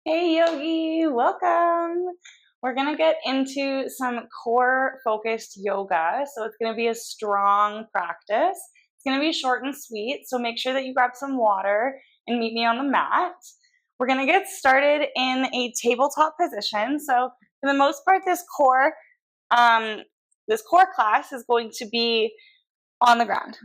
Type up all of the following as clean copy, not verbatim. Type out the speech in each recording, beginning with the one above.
Hey yogi, welcome. We're gonna get into some core focused yoga. So it's gonna be a strong practice. It's gonna be short and sweet. So make sure that you grab some water and meet me on the mat. We're gonna get started in a tabletop position. So for the most part, this core class is going to be on the ground.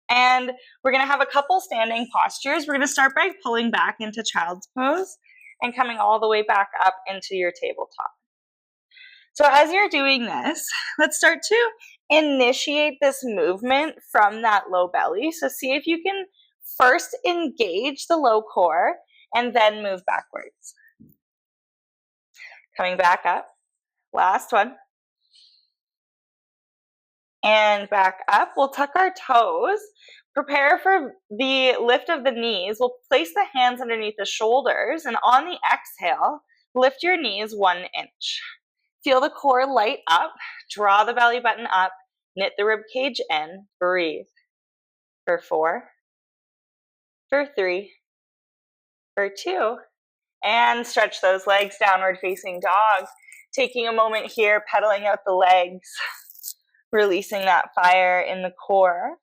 And we're going to have a couple standing postures. We're going to start by pulling back into child's pose and coming all the way back up into your tabletop. So as you're doing this, let's start to initiate this movement from that low belly. So see if you can first engage the low core and then move backwards. Coming back up. Last one. And back up. We'll tuck our toes. Prepare for the lift of the knees. We'll place the hands underneath the shoulders, and on the exhale, lift your knees 1 inch. Feel the core light up. Draw the belly button up. Knit the rib cage in. Breathe. For 4, for 3, for 2, and stretch those legs, downward facing dog. Taking a moment here, pedaling out the legs, releasing that fire in the core.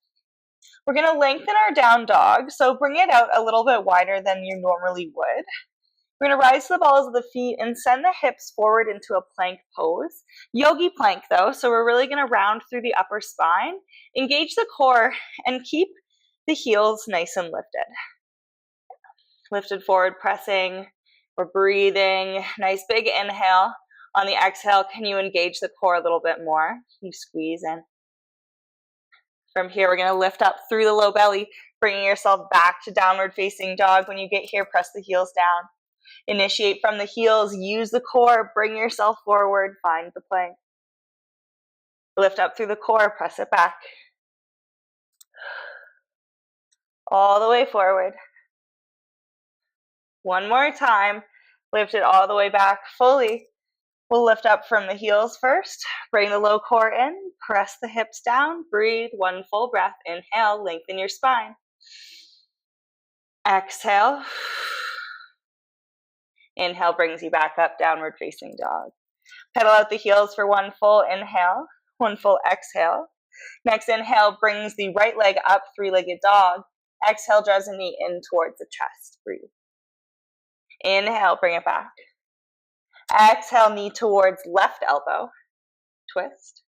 We're going to lengthen our down dog, so bring it out a little bit wider than you normally would. We're going to rise to the balls of the feet and send the hips forward into a plank pose. Yogi plank though, so we're really going to round through the upper spine, engage the core, and keep the heels nice and lifted. Lifted forward, pressing, we're breathing, nice big inhale. On the exhale, can you engage the core a little bit more? You squeeze in. From here, we're going to lift up through the low belly, bringing yourself back to downward facing dog. When you get here, press the heels down. Initiate from the heels, use the core, bring yourself forward, find the plank. Lift up through the core, press it back. All the way forward. One more time, lift it all the way back fully. We'll lift up from the heels first, bring the low core in, press the hips down, breathe, 1 full breath, inhale, lengthen your spine. Exhale. Inhale brings you back up, downward facing dog. Pedal out the heels for 1 full inhale, 1 full exhale. Next inhale brings the right leg up, 3-legged dog. Exhale draws the knee in towards the chest, breathe. Inhale, bring it back. Exhale, knee towards left elbow, twist.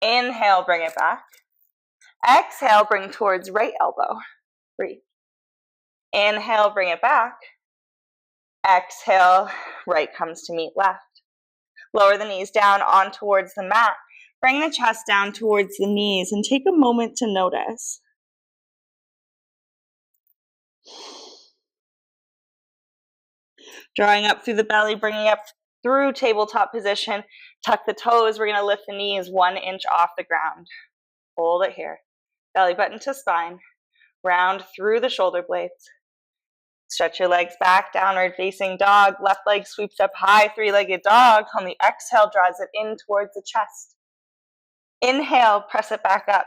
Inhale, bring it back. Exhale, bring towards right elbow, breathe. Inhale, bring it back. Exhale, right comes to meet left. Lower the knees down on towards the mat. Bring the chest down towards the knees and take a moment to notice. Drawing up through the belly, bringing up through tabletop position. Tuck the toes. We're going to lift the knees 1 inch off the ground. Hold it here. Belly button to spine. Round through the shoulder blades. Stretch your legs back, downward facing dog. Left leg sweeps up high, 3-legged dog. On the exhale, draws it in towards the chest. Inhale, press it back up.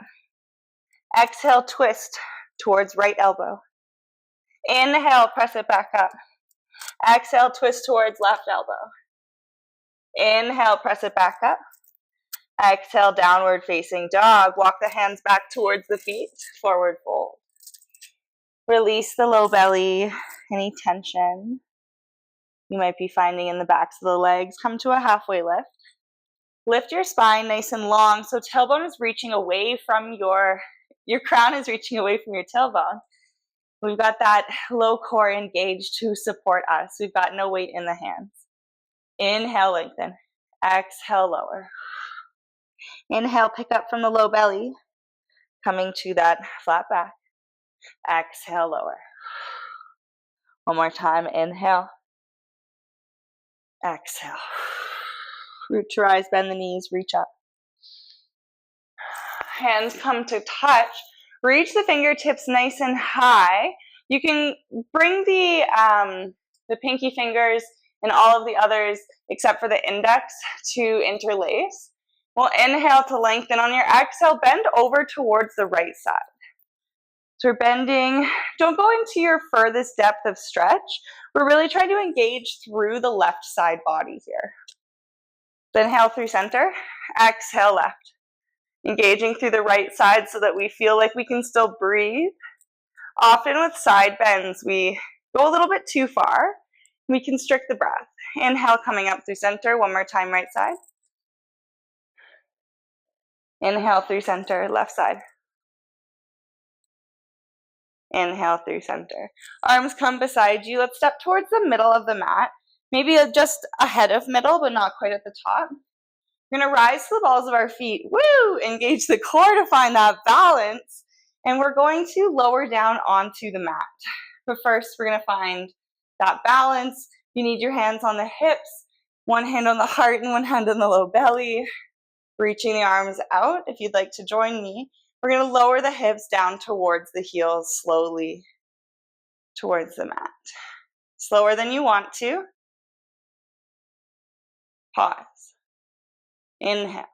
Exhale, twist towards right elbow. Inhale, press it back up. Exhale, twist towards left elbow. Inhale, press it back up. Exhale, downward facing dog. Walk the hands back towards the feet. Forward fold. Release the low belly, any tension you might be finding in the backs of the legs. Come to a halfway lift. Lift your spine nice and long, so tailbone is reaching away from your crown is reaching away from your tailbone. We've got that low core engaged to support us. We've got no weight in the hands. Inhale, lengthen. Exhale, lower. Inhale, pick up from the low belly, coming to that flat back. Exhale, lower. One more time, inhale. Exhale. Root to rise, bend the knees, reach up. Hands come to touch. Reach the fingertips nice and high. You can bring the pinky fingers and all of the others, except for the index, to interlace. We'll inhale to lengthen. On your exhale, bend over towards the right side. So we're bending. Don't go into your furthest depth of stretch. We're really trying to engage through the left side body here. Then inhale through center, exhale left. Engaging through the right side so that we feel like we can still breathe. Often with side bends, we go a little bit too far. We constrict the breath. Inhale, coming up through center. One more time, right side. Inhale through center, left side. Inhale through center. Arms come beside you. Let's step towards the middle of the mat. Maybe just ahead of middle, but not quite at the top. We're going to rise to the balls of our feet. Woo! Engage the core to find that balance. And we're going to lower down onto the mat. But first, we're going to find that balance. You need your hands on the hips, one hand on the heart and one hand on the low belly. Reaching the arms out. If you'd like to join me, we're going to lower the hips down towards the heels slowly towards the mat. Slower than you want to. Pause. Inhale.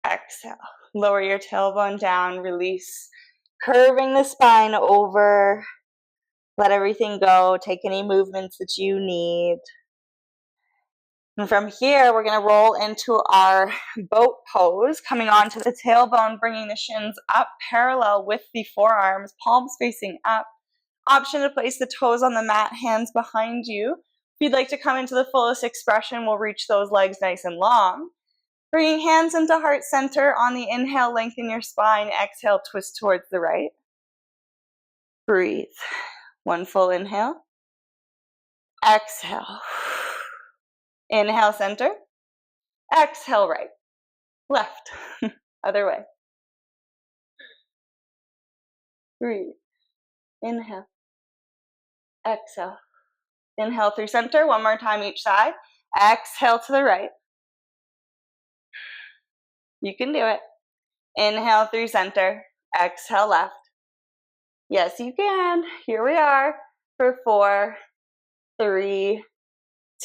Exhale. Lower your tailbone down. Release. Curving the spine over. Let everything go. Take any movements that you need. And from here, we're going to roll into our boat pose, coming onto the tailbone, bringing the shins up parallel with the forearms, palms facing up. Option to place the toes on the mat, hands behind you. If you'd like to come into the fullest expression, we'll reach those legs nice and long. Bringing hands into heart center. On the inhale, lengthen your spine. Exhale, twist towards the right. Breathe. One full inhale. Exhale. Inhale, center. Exhale, right. Left. Other way. Breathe. Inhale. Exhale. Inhale through center. One more time each side. Exhale to the right. You can do it. Inhale through center. Exhale left. Yes, you can. Here we are for 4, 3,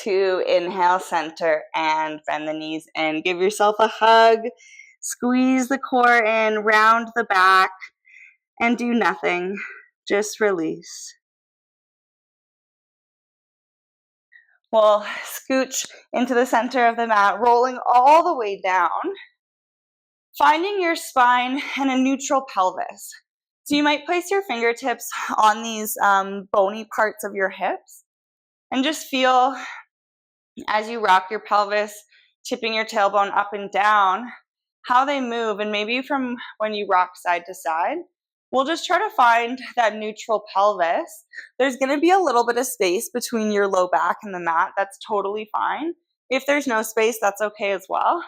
2. Inhale, center, and bend the knees in. Give yourself a hug. Squeeze the core in. Round the back. And do nothing. Just release. We'll scooch into the center of the mat, rolling all the way down. Finding your spine and a neutral pelvis. So you might place your fingertips on these bony parts of your hips and just feel as you rock your pelvis, tipping your tailbone up and down, how they move. And maybe from when you rock side to side, we'll just try to find that neutral pelvis. There's going to be a little bit of space between your low back and the mat. That's totally fine. If there's no space, that's okay as well.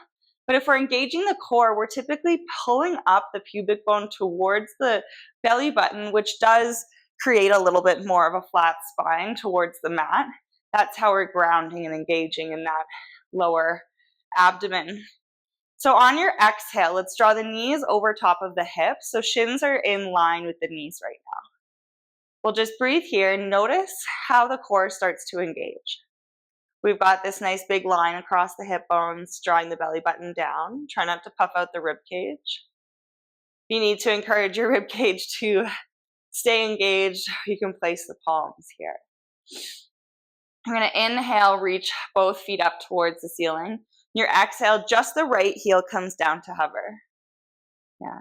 But if we're engaging the core, we're typically pulling up the pubic bone towards the belly button, which does create a little bit more of a flat spine towards the mat. That's how we're grounding and engaging in that lower abdomen. So on your exhale, let's draw the knees over top of the hips. So shins are in line with the knees right now. We'll just breathe here and notice how the core starts to engage. We've got this nice big line across the hip bones, drawing the belly button down. Try not to puff out the rib cage. You need to encourage your rib cage to stay engaged. You can place the palms here. I'm going to inhale, reach both feet up towards the ceiling. Your exhale, just the right heel comes down to hover. Yeah.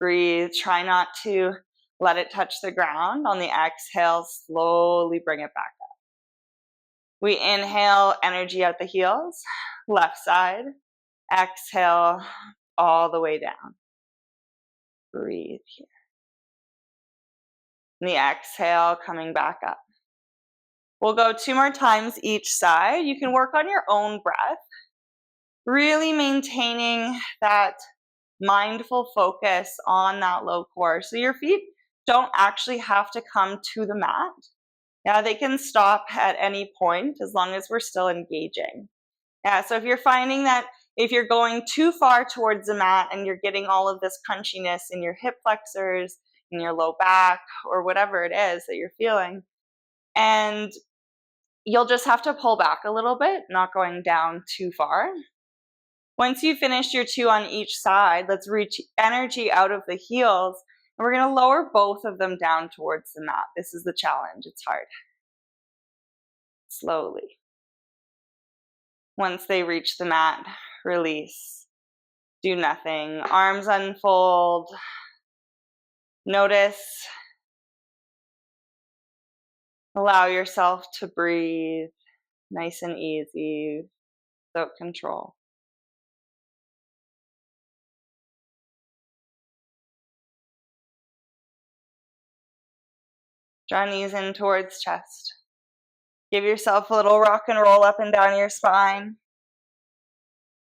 Breathe. Try not to let it touch the ground. On the exhale, slowly bring it back up. We inhale, energy out the heels, left side. Exhale, all the way down. Breathe here. And the exhale, coming back up. We'll go 2 more times each side. You can work on your own breath, really maintaining that mindful focus on that low core. So your feet don't actually have to come to the mat. Yeah, they can stop at any point as long as we're still engaging. Yeah, so if you're finding that if you're going too far towards the mat and you're getting all of this crunchiness in your hip flexors, in your low back, or whatever it is that you're feeling, and you'll just have to pull back a little bit, not going down too far. Once you finish your 2 on each side, let's reach energy out of the heels We're going to lower both of them down towards the mat. This is the challenge. It's hard. Slowly. Once they reach the mat, release. Do nothing. Arms unfold. Notice. Allow yourself to breathe nice and easy, without control. Draw knees in towards chest. Give yourself a little rock and roll up and down your spine.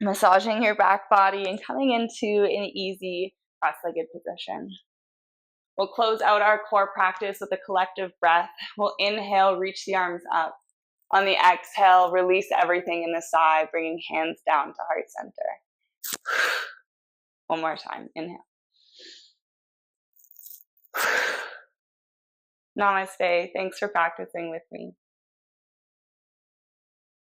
Massaging your back body and coming into an easy cross-legged position. We'll close out our core practice with a collective breath. We'll inhale, reach the arms up. On the exhale, release everything in the side, bringing hands down to heart center. One more time. Inhale. Namaste. Thanks for practicing with me.